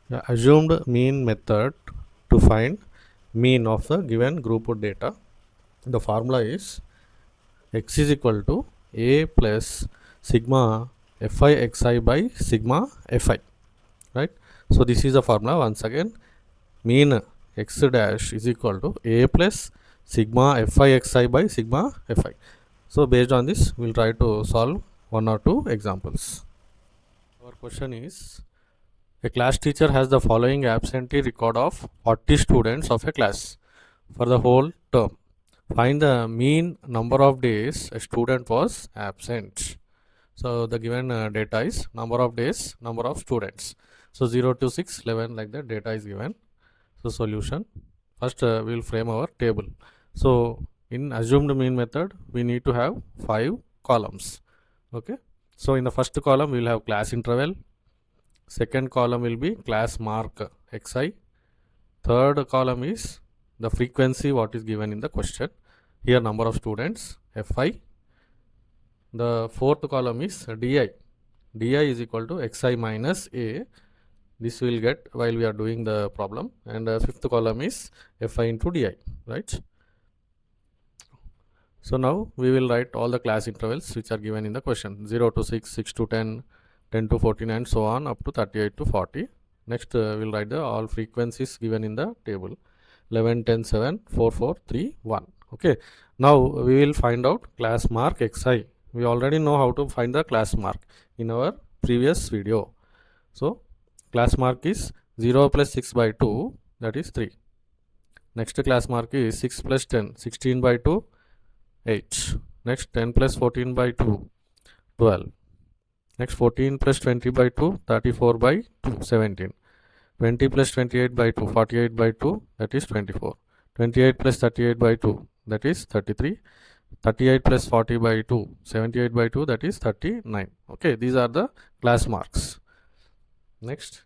The assumed mean method to find mean of the given group of data. The formula is x is equal to a plus sigma fi xi by sigma fi, right? So this is the formula. Once again, mean x dash is equal to a plus sigma fi xi by sigma fi. So based on this, we'll try to solve one or two examples. Our question is, a class teacher has the following absentee record of 40 students of a class for the whole term. Find the mean number of days a student was absent. So the given data is number of days, number of students. So 0 to 6, 11 like that data is given. So solution. First we will frame our table. So in assumed mean method, we need to have 5 columns. Okay. So in the first column, we will have class interval. Second column will be class mark xi. Third column is the frequency what is given in the question. Here number of students fi. The fourth column is di. Di is equal to xi minus a. This will get while we are doing the problem. And fifth column is fi into di, right? So now we will write all the class intervals which are given in the question. 0 to 6, 6 to 10, 10 to 14 and so on up to 38 to 40. Next we'll write the all frequencies given in the table. 11, 10, 7, 4, 4, 3, 1. Okay. Now we will find out class mark xi. We already know how to find the class mark in our previous video. So class mark is 0 plus 6 by 2, that is 3. Next class mark is 6 plus 10, 16 by 2, 8. Next 10 plus 14 by 2, 12. Next 14 plus 20 by 2, 34 by 2, 17. 20 plus 28 by 2, 48 by 2, that is 24. 28 plus 38 by 2, that is 33. 38 plus 40 by 2, 78 by 2, that is 39. Okay, these are the class marks. Next,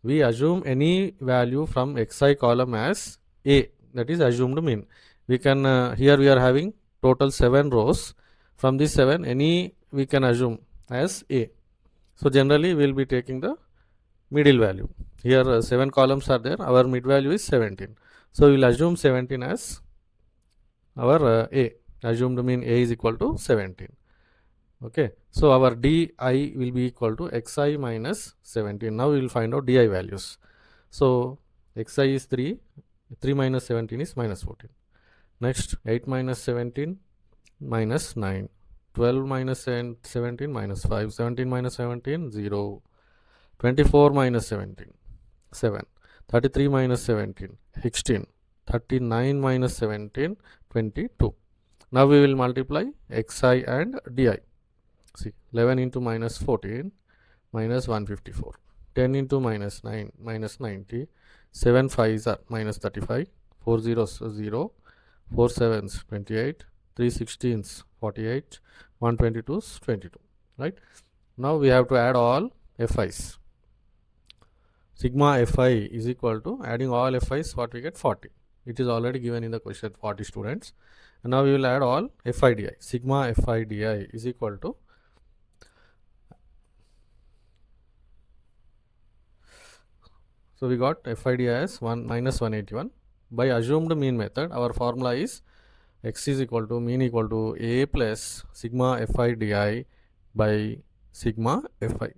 we assume any value from xi column as a, that is assumed mean. We can, here we are having total 7 rows. From these 7, any we can assume as a. So generally we will be taking the middle value. Here 7 columns are there, our mid value is 17. So we will assume 17 as our a. Assumed mean a is equal to 17. Okay, so our di will be equal to xi minus 17. Now we will find out di values. So xi is 3, 3 minus 17 is minus 14. Next 8 minus 17 minus 9, 12 minus 17 minus 5, 17 minus 17 0, 24 minus 17 7, 33 minus 17 16, 39 minus 17 22. Now we will multiply xi and di. See, 11 into minus 14 minus 154, 10 into minus 9 minus 90, 7 5s are minus 35, 4 zeros 0, 4 sevens 28, 3 16s 48, 122s 22, right? Now we have to add all fi's. Sigma fi is equal to, adding all fi's, what we get, 40. It is already given in the question, 40 students. And now we will add all fi di. Sigma fi di is equal to, so we got fi di as 1 minus 181. By assumed mean method, our formula is x is equal to mean equal to a plus sigma fi di by sigma fi.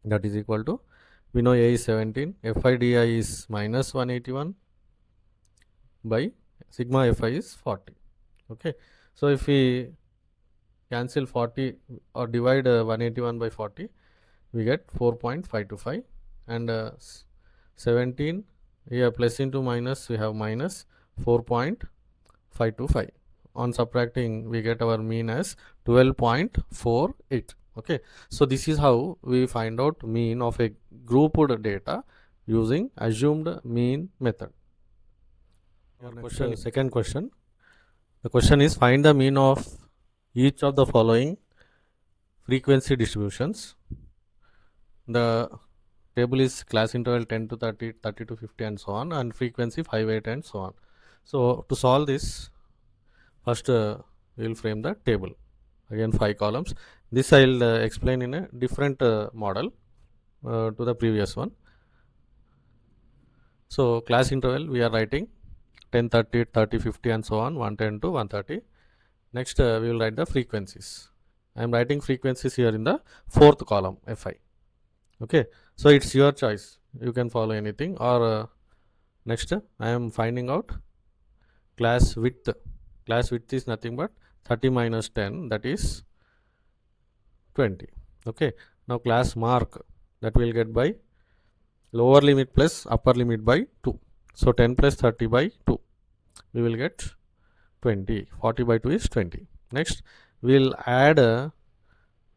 That is equal to, we know a is 17, fi di is minus 181 by sigma fi is 40. Okay, so if we cancel 40 or divide 181 by 40, we get 4.525, and 17 here plus into minus, we have minus 4.525. On subtracting, we get our mean as 12.48. Okay, so this is how we find out mean of a grouped data using assumed mean method. Question, second question. The question is, find the mean of each of the following frequency distributions. The table is class interval 10 to 30, 30 to 50 and so on, and frequency 5, 8 and so on. So to solve this, first we will frame the table. Again 5 columns. This I will explain in a different model to the previous one. So class interval we are writing 10, 30, 30, 50 and so on, 110 to 130. Next we will write the frequencies. I am writing frequencies here in the fourth column Fi. Okay, so it's your choice, you can follow anything. Or next I am finding out class width. Class width is nothing but 30 minus 10, that is 20. Okay, now class mark, that will get by lower limit plus upper limit by 2. So 10 plus 30 by 2, we will get 20. 40 by 2 is 20. Next we will add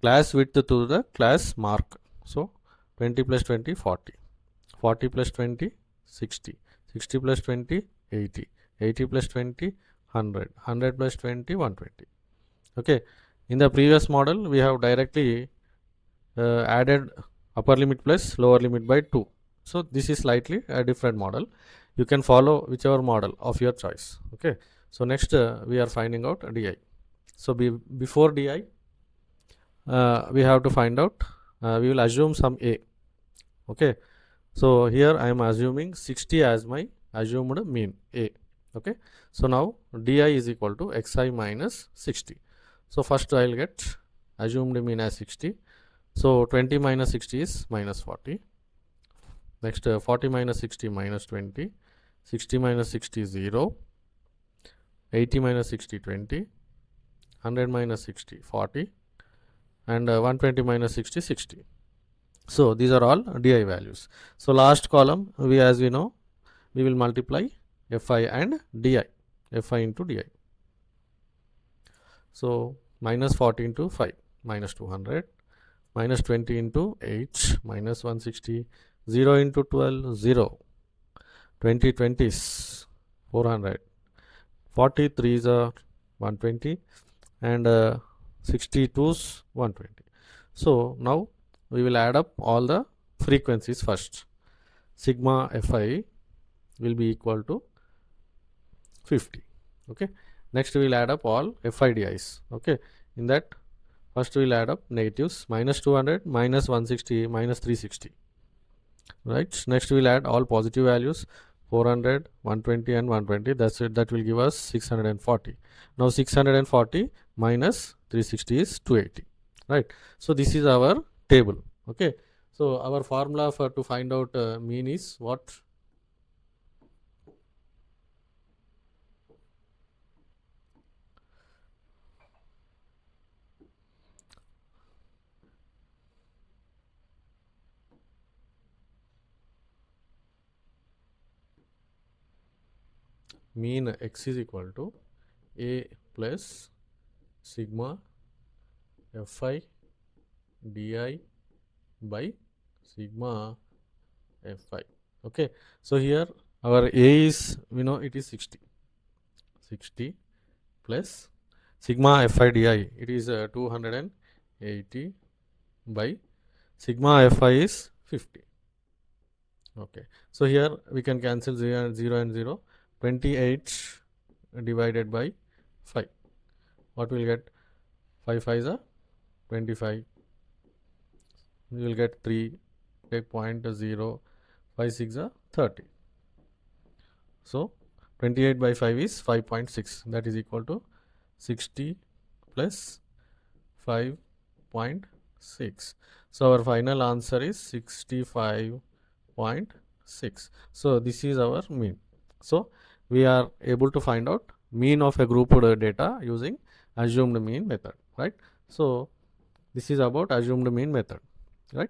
class width to the class mark. So 20 plus 20, 40. 40 plus 20, 60. 60 plus 20, 80. 80 plus 20, 100. 100 plus 20, 120. Okay, in the previous model we have directly added upper limit plus lower limit by 2. So this is slightly a different model. You can follow whichever model of your choice. Okay, so next we are finding out di. So before di we have to find out, we will assume some a. Okay, so here I am assuming 60 as my assumed mean a. Okay, so now di is equal to xi minus 60. So first I will get assumed mean as 60. So 20 minus 60 is minus 40. Next 40 minus 60 minus 20. 60 minus 60 is 0. 80 minus 60 20. 100 minus 60 40. And 120 minus 60 60. So these are all di values. So last column, as we know, we will multiply fi and di, fi into di. So minus 40 into 5, minus 200. Minus 20 into 8, minus 160. 0 into 12, 0. 20 20s, 400. 43 is 120. And 62s, 120. So now we will add up all the frequencies first. Sigma fi will be equal to 50. Okay, next we will add up all fidis. Okay, in that first we will add up negatives, minus 200, minus 160, minus 360. Right, next we will add all positive values, 400, 120 and 120. That's it, that will give us 640. Now 640 minus 360 is 280. Right, so this is our table. Okay, so our formula for to find out mean is what? Mean x is equal to a plus sigma fi di by sigma fi. Okay, so here our a is, we know it is 60. 60 plus sigma fi di, it is 280 by sigma fi is 50. Okay, so here we can cancel 0 and 0 and 0. 28 divided by 5. What will get? 5 5 is a 25. We will get 3. Take 0.0. 5 6 is 30. So 28 by 5 is 5.6. That is equal to 60 plus 5.6. So our final answer is 65.6. So this is our mean. So we are able to find out mean of a grouped data using assumed mean method, right? So this is about assumed mean method, right?